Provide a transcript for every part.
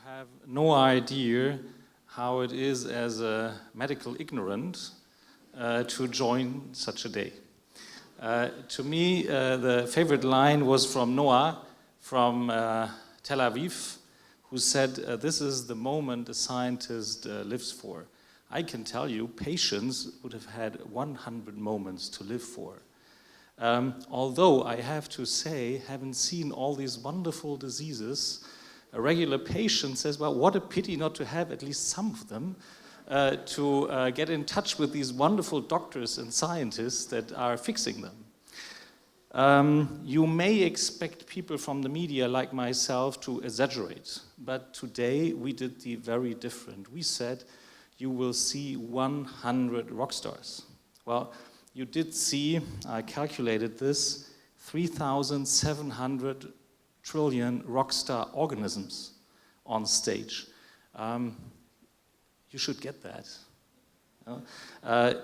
have no idea how it is as a medical ignorant to join such a day. To me, the favorite line was from Noah from Tel Aviv, who said, this is the moment a scientist lives for. I can tell you, patients would have had 100 moments to live for. Although I have to say, having seen all these wonderful diseases, a regular patient says, well, what a pity not to have at least some of them, to get in touch with these wonderful doctors and scientists that are fixing them. You may expect people from the media like myself to exaggerate, but today we did the very different. We said, you will see 100 rock stars. Well, you did see, I calculated this, 3,700 trillion rock star organisms on stage. You should get that.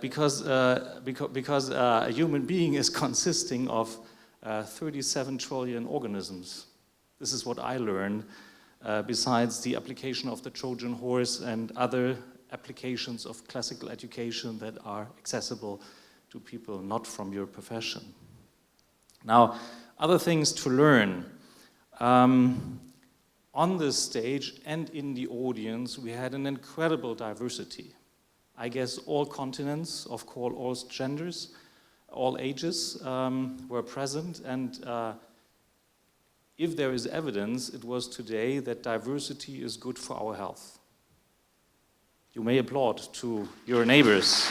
Because a human being is consisting of 37 trillion organisms. This is what I learned, besides the application of the Trojan horse and other applications of classical education that are accessible to people not from your profession. Now, other things to learn. On this stage and in the audience, we had an incredible diversity. I guess all continents, of course, all genders, all ages were present, and if there is evidence, it was today that diversity is good for our health. You may applaud to your neighbors.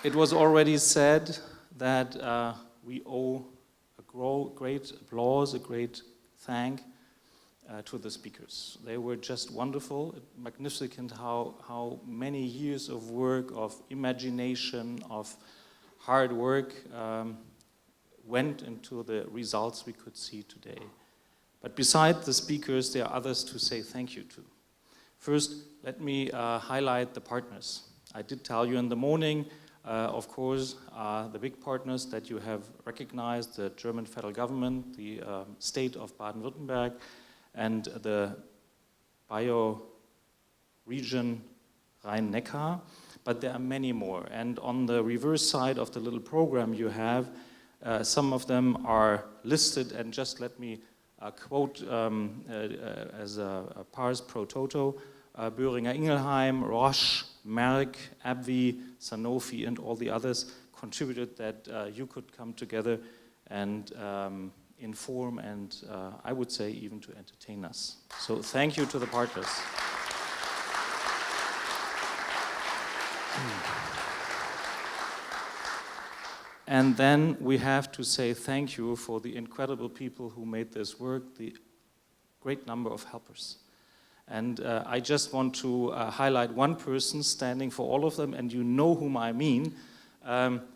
It was already said that we owe a great applause, a great thank to the speakers. They were just wonderful, magnificent how many years of work, of imagination, of hard work went into the results we could see today. But beside the speakers, there are others to say thank you to. First, let me highlight the partners. I did tell you in the morning, of course, the big partners that you have recognized, the German federal government, the state of Baden-Württemberg, and the bioregion Rhein-Neckar, but there are many more. And on the reverse side of the little program you have, some of them are listed, and just let me quote as a pars pro toto, Boehringer Ingelheim, Roche, Merck, AbbVie, Sanofi, and all the others contributed that you could come together and inform and I would say even to entertain us. So thank you to the partners. And then we have to say thank you for the incredible people who made this work, the great number of helpers. And I just want to highlight one person standing for all of them, and you know whom I mean.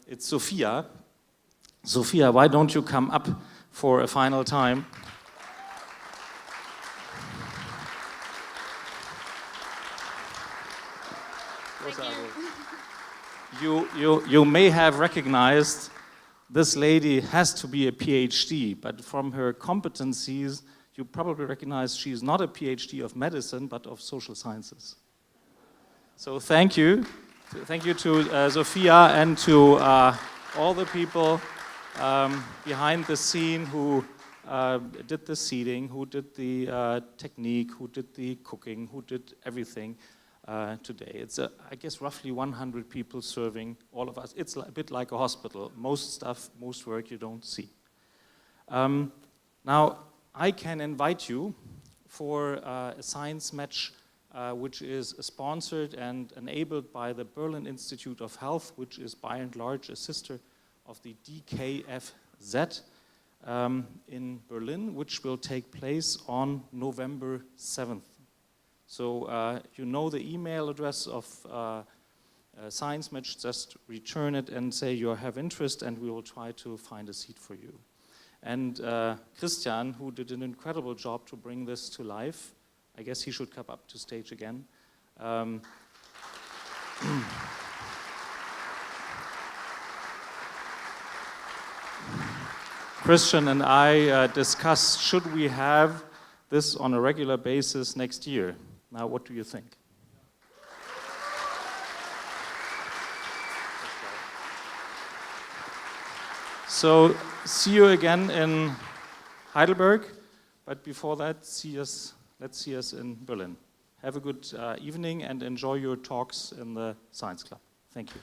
It's Sophia. Sophia, why don't you come up for a final time? You may have recognized this lady has to be a PhD, but from her competencies, you probably recognize she is not a PhD of medicine, but of social sciences. So thank you. Thank you to Sophia and to all the people behind the scene who did the seating, who did the technique, who did the cooking, who did everything today. It's, I guess, roughly 100 people serving all of us. It's a bit like a hospital. Most stuff, most work you don't see. Now, I can invite you for a science match which is sponsored and enabled by the Berlin Institute of Health, which is by and large a sister of the DKFZ in Berlin, which will take place on November 7th. So you know the email address of Science Match, just return it and say you have interest and we will try to find a seat for you. And Christian, who did an incredible job to bring this to life, I guess he should come up to stage again. Christian and I discussed, should we have this on a regular basis next year? Now, what do you think? So, see you again in Heidelberg, but before that, let's see us in Berlin. Have a good evening and enjoy your talks in the Science Club. Thank you.